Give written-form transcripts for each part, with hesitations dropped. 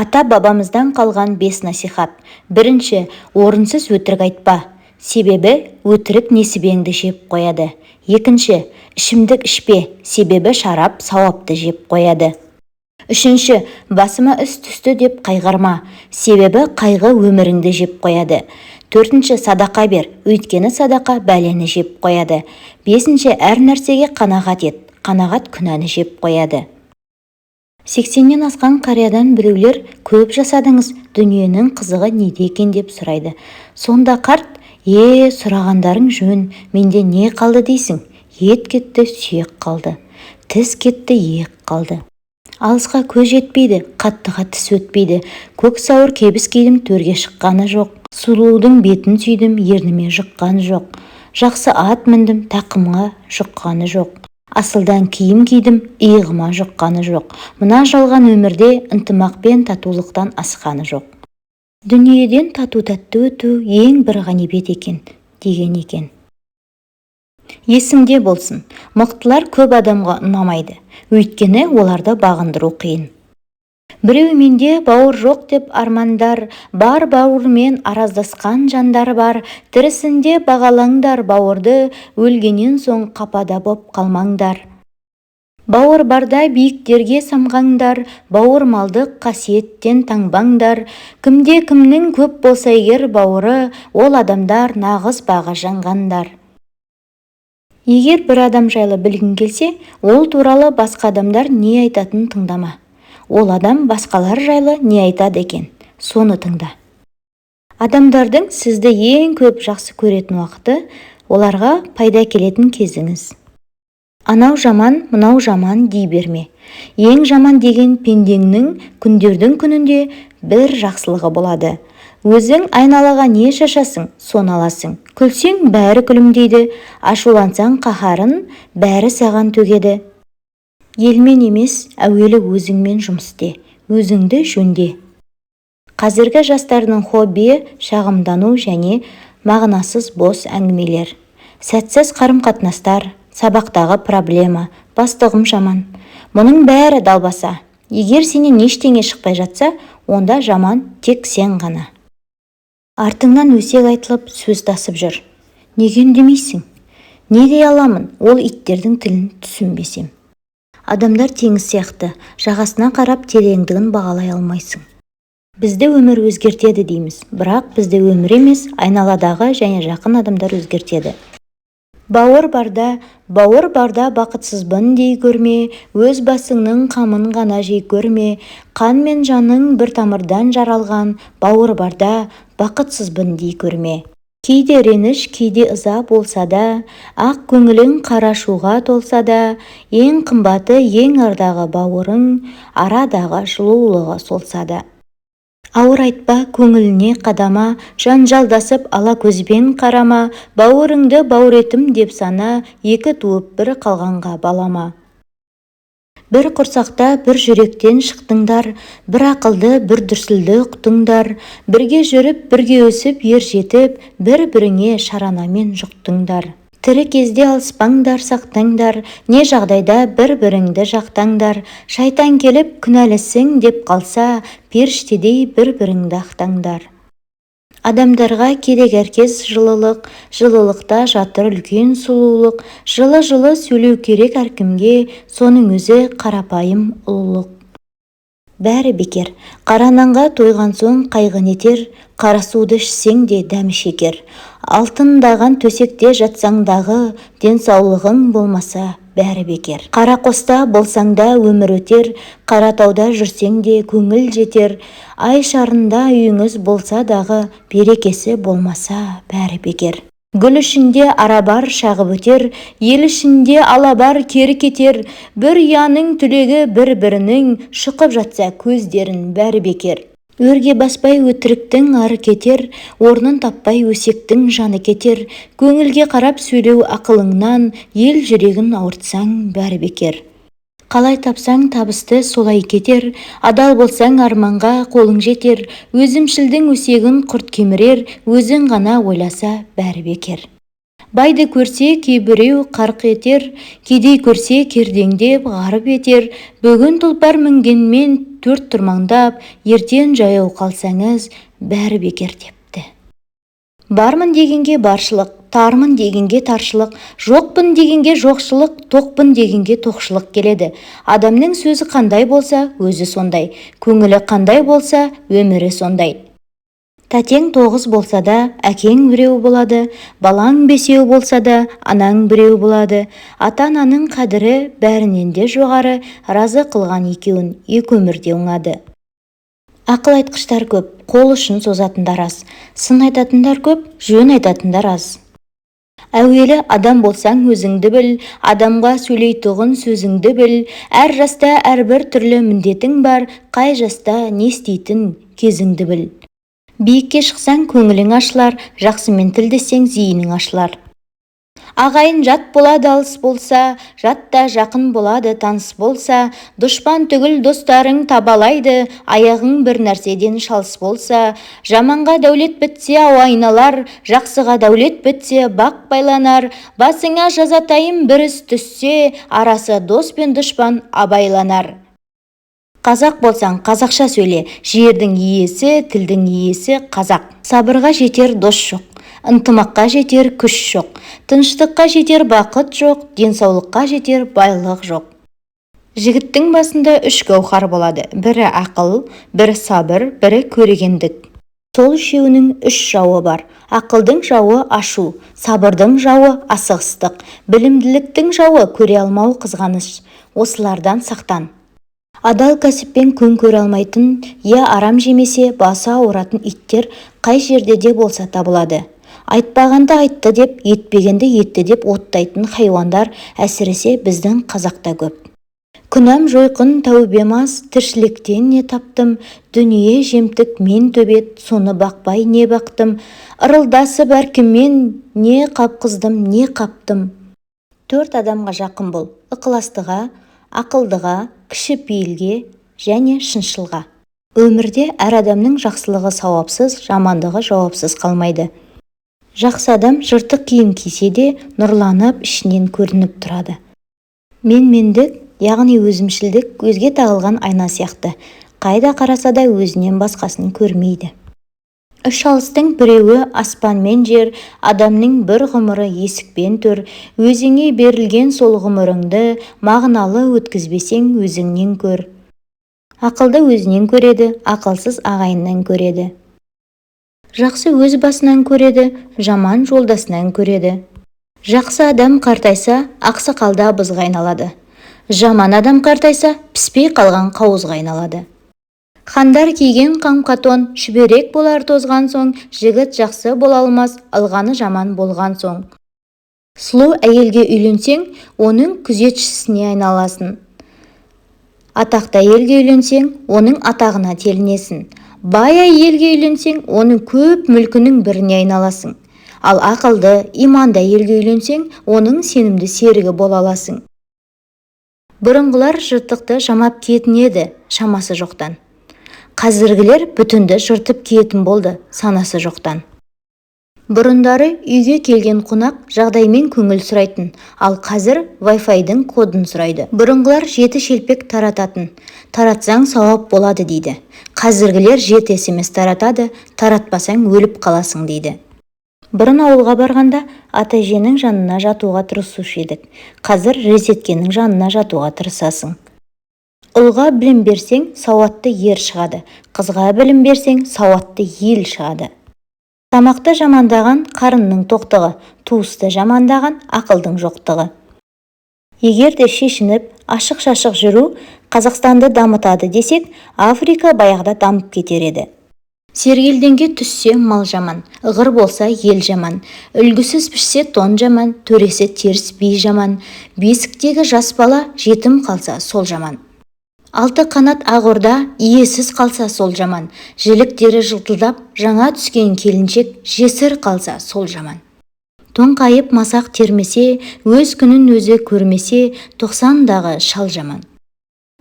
Ата-бабамыздан қалған 5 насихат. Бірінші, орынсыз өтірік айтпа. Себебі өтірік несібеңді жеп қояды. Екінші, ішімдік ішпе. Себебі шарап сауапты жеп қояды. Үшінші, басыма іс түсті деп қайғырма. Себебі қайғы өміріңді жеп қояды. Төртінші, садақа бер. Өйткені садақа бәлені жеп қояды. Бесінші, әр нәрсеге қанағат ет. Қанағат күнәні жеп қояды. 80-нен асқан қариядан біреулер көп жасадыңыз, дүниенің қызығы неде екен деп сұрайды. Сонда қарт, сұрағандарың жөн, менде не қалды дейсің? Ет кетті, сүйек қалды. Тіс кетті, иек қалды. Алысқа көз жетпейді, қаттыға тіс өтпейді. Көк сауыр кебіс кидім, төрге шыққаны жоқ. Сұлудың бетін сүйдім, ерніме жұққаны жоқ. Жақсы ат міндім, тақымға жұққаны жоқ. Асылдан киім кидім, иығыма жұққаны жоқ. Мына жалған өмірде ынтымақ пен татулықтан асқаны жоқ. Дүниеден тату-тәтті өту ең бір ғанибет екен, деген екен. Есіңде болсын, мықтылар көп адамға ұнамайды, өйткені оларды бағындыру қиын. Біреу менде бауыр жоқ деп армандар, бар бауырмен араздасқан жандар бар. Тірісінде бағалаңдар бауырды, өлгеннен соң қапада боп қалмаңдар. Бауыр барда биіктерге самғаңдар, бауырмалдық қасиеттен таңбаңдар. Кімде кімнің көп болса егер бауыры, ол адамдар нағыз бағы жанғандар. Егер бір адам жайлы білгің келсе, ол туралы басқа адамдар не айтатынын тыңдама. Ол адам басқалар жайлы не айтады екен, соны тыңда. Адамдардың сізді ең көп жақсы көретін уақыты, оларға пайда келетін кезіңіз. Анау жаман, мынау жаман дей берме. Ең жаман деген пендеңнің күндердің күнінде бір жақсылығы болады. Өзің айналаға не шашасың, соны аласың. Күлсең бәрі күлімдейді, ашулансаң қаһарын бәрі саған төгеді. Елмен емес, әуелі өзіңмен жұмыс істе, өзіңді жөнде. Қазіргі жастардың хоббиі шағымдану және мағынасыз бос әңгімелер. Сәтсіз қарым-қатынастар, сабақтағы проблема, бастығым жаман. Мұның бәрі далбаса. Егер сенен ештеңе шықпай жатса, онда жаман тек сен ғана. Артыңнан өсек айтылып, сөз тасып жүр. Неге үндемейсің? Не дей аламын, ол иттердің тілін түсінбесем. Адамдар теңіз сияқты, жағасына қарап тереңдігін бағалай алмайсың. Бізді өмір өзгертеді дейміз, бірақ бізді өмір емес, айналадағы және жақын адамдар өзгертеді. Бауыр барда бақытсызбын дей көрме, өз басыңның қамын ғана жей көрме. Қан мен жаның бір тамырдан жаралған, бауыр барда бақытсызбын дей көрме. Кейде реніш, кейде ыза болса да, ақ көңілің қара шуға толса да, ең қымбаты, ең ардағы бауырың, арадағы жылулығы солса да. Ауыр айтпа, көңіліне қадама, жанжалдасып ала көзбен қарама, бауырыңды бауыр етім деп сана, екі туып бір қалғанға балама. Бір құрсақта бір жүректен шықтыңдар, бір ақылды, бір дүрсілді ұқтыңдар, бірге жүріп, бірге өсіп, ер жетіп, бір-біріңе шаранамен жұқтыңдар. Тірі кезде алыспаңдар, сақтаңдар, не жағдайда бір-біріңді жақтаңдар. Шайтан келіп күнәлісің деп қалса, періштедей бір-біріңді ақтаңдар. Адамдарға керек әркез жылылық, жылылықта жатыр үлкен сұлулық. Жылы-жылы сөйлеу керек әркімге, соның өзі қарапайым ұлылық. Бәрі бекер, қара нанға тойған соң қайғы нетер, қара суды ішсең де дәмі шекер. Алтындаған төсекте жатсаңдағы, денсаулығың болмаса бәрі бекер. Қара қоста болсаң да өмір өтер, Қаратауда жүрсең де көңіл жетер. Ай шарында үйіңіз болса дағы, берекесі болмаса бәрі бекер. Гүл ішінде ара бар шағып өтер, ел ішінде ала бар кері кетер. Бір ұяның түлегі бір-бірінің, шұқып жатса көздерін бәрі бекер. Өрге баспай өтіріктің ары кетер, орнын таппай өсектің жаны кетер. Көңілге қарап сөйлеу ақылыңнан, ел жүрегін ауыртсаң бәрі бекер. Қалай тапсаң табысты солай кетер, адал болсаң арманға қолың жетер. Өзімшілдің өсегін құрт кемірер, өзің ғана ойласа бәрі бекер. Байды көрсе кейбіреу қарқ етер, кедей көрсе кердеңдеп ғарып етер. Бүгін тұлпар мінгенмен төрт тұрмаңдап, ертен жаяу қалсаңыз, бәрі бекер депті. Бармын дегенге баршылық, тармын дегенге таршылық, жоқпын дегенге жоқшылық, тоқпын дегенге тоқшылық келеді. Адамның сөзі қандай болса, өзі сондай. Көңілі қандай болса, өмірі сондай. Тәтең 9 болса да, әкең біреу болады, балаң 5 болса да, анаң біреу болады. Ата-ананың қадірі бәрінен де жоғары, разы қылған екеуін, екі өмірде оңады. Ақыл айтқыштар көп, қол ұшын созатындар аз. Сын айтатындар көп, жөн айтатындар аз. Әуелі адам болсаң өзіңді біл, адамға сөйлейтұғын сөзіңді біл. Әр жаста әрбір түрлі міндетің бар, қай жаста не істейтін кезіңді біл. Биікке шықсаң көңілің ашылар, жақсымен тілдессең зейінің ашылар. Ағайын жат болады алыс болса, жатта жақын болады таныс болса, дұшпан түгіл достарың табалайды, аяғың бір нәрседен шалыс болса. Жаманға дәулет бітсе ау айналар, жақсыға дәулет бітсе бақ байланар. Басыңа жазатайым бір іс түссе, арасы дос пен дұшпан абайланар. Қазақ болсаң қазақша сөйле, жердің иесі, тілдің иесі қазақ. Сабырға жетер дос жоқ, ынтымаққа жетер күш жоқ, тыныштыққа жетер бақыт жоқ, денсаулыққа жетер байлық жоқ. Жігіттің басында 3 гауһар болады, бірі ақыл, бірі сабыр, бірі көрегендік. Сол үшеуінің 3 жауы бар. Ақылдың жауы ашу, сабырдың жауы асығыстық, білімділіктің жауы көре алмау қызғаныш. Осылардан сақтан. Адал кәсіппен күн көре алмайтын, арам жемесе басы ауыратын иттер қай жерде де болса табылады. Айтпағанды айтты деп, етпегенді етті деп оттайтын хайуандар әсіресе біздің қазақта көп. Күнәм жойқын тәубем аз, тіршіліктен не таптым, дүние жемтік мен төбет, соны бақпай не бақтым, ырылдасып әркіммен не қапқыздым, не қаптым. 4 адамға жақын бол: ықыластыға, ақылдыға, кішіпейілге және шыншылға. Өмірде әр адамның жақсылығы сауапсыз, жамандығы жауапсыз қалмайды. Жақсы адам жыртық киім кисе де нұрланып ішінен көрініп тұрады. Менмендік, яғни өзімшілдік өзге тағылған айна сияқты. Қайда қараса да өзінен басқасын көрмейді. 3 алыстың біреуі аспан мен жер, адамның бір ғұмыры есікпен төр. Өзіңе берілген сол ғұмырыңды мағыналы өткізбесең өзіңнен көр. Ақылды өзінен көреді, ақылсыз ағайыннан көреді. Жақсы өз басынан көреді, жаман жолдасынан көреді. Жақсы адам қартайса, ақсақалда абызға айналады. Жаман адам қартайса, піспей қалған қауызға айналады. Хандар киген қамқатон шүберек болар тозған соң, жігіт жақсы бола алмас, алғаны жаман болған соң. Сұлу әйелге үйленсең, оның күзетшісіне айналасың. Атақты әйелге үйленсең, оның атағына телінесің. Бай әйелге үйленсең, оның көп мүлкінің біріне айналасың. Ал ақылды, иманды әйелге үйленсең, оның сенімді серігі бола аласың. Бұрынғылар жыртықты жамап киетін еді, шамасы жоқтан. Қазіргілер бүтінді жыртып киетін болды, санасы жоқтан. Бұрындары үйге келген қонақ жағдаймен көңіл сұрайтын, ал қазір Wi-Fi-дің кодын сұрайды. Бұрынғылар 7 шелпек тарататын, таратсаң сауап болады дейді. Қазіргілер 7 SMS таратады, таратпасаң өліп қаласың дейді. Бұрын ауылға барғанда ата-әженің жанына жатуға тырысушы едік. Қазір резеткенің жанына жатуға тырысасың. Ұлға білім берсең, сауатты ер шығады. Қызға білім берсең, сауатты ел шығады. Тамақты жамандаған қарынның тоқтығы, туысты жамандаған ақылдың жоқтығы. Егер де шешініп, ашық-шашық жүру Қазақстанды дамытады десек, Африка баяғыда дамып кетер еді. Сергелденге түссе мал жаман, ығыр болса ел жаман, үлгісіз пішсе тон жаман, төресі теріс би жаман, бесіктегі жас бала жетім қалса сол жаман. 6 қанат ағорда иесіз қалса сол жаман, жіліктері жылтылдап жаңа түскен келіншек жесір қалса сол жаман. Тоңқайып масақ термесе, өз күнін өзі көрмесе, 90-дағы шал жаман.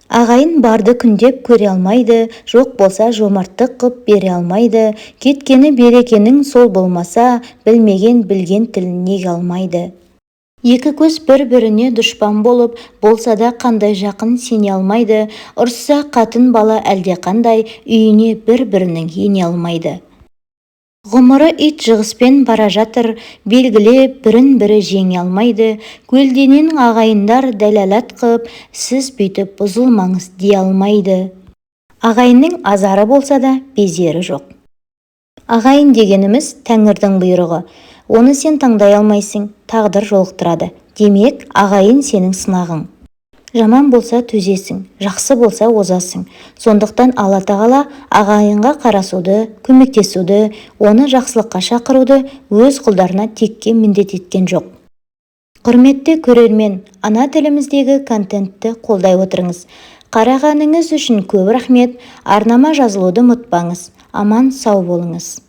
Ағайын барды күндеп көре алмайды, жоқ болса жомарттық қып бере алмайды, кеткені берекенің сол болмаса, білмеген білген тілін неге алмайды. Екі көз бір-біріне дұшпан болып, болса да қандай жақын сене алмайды, ұрысса қатын бала әлде қандай үйіне бір-бірінің ене алмайды. Ғұмыры ит жығыспен бара жатыр, белгілеп бірін-бірі жеңе алмайды, көлденең ағайындар дәлелат қып, сіз бүйтіп бұзылмаңыз дей алмайды. Ағайынның азары болса да безері жоқ. Ағайын дегеніміз Тәңірдің бұйрығы. Оны сен таңдай алмайсың, тағдыр жолықтырады. Демек, ағайын сенің сынағың. Жаман болса төзесің, жақсы болса озасың. Сондықтан Алла тағала ағайынға қарасуды, көмектесуді, оны жақсылыққа шақыруды өз құлдарына текке міндет еткен жоқ. Құрметті көрермен, ана тіліміздегі контентті қолдай отырыңыз. Қарағаныңыз үшін көп рахмет. Арнама жазылуды ұмытпаңыз. Аман сау болыңыз.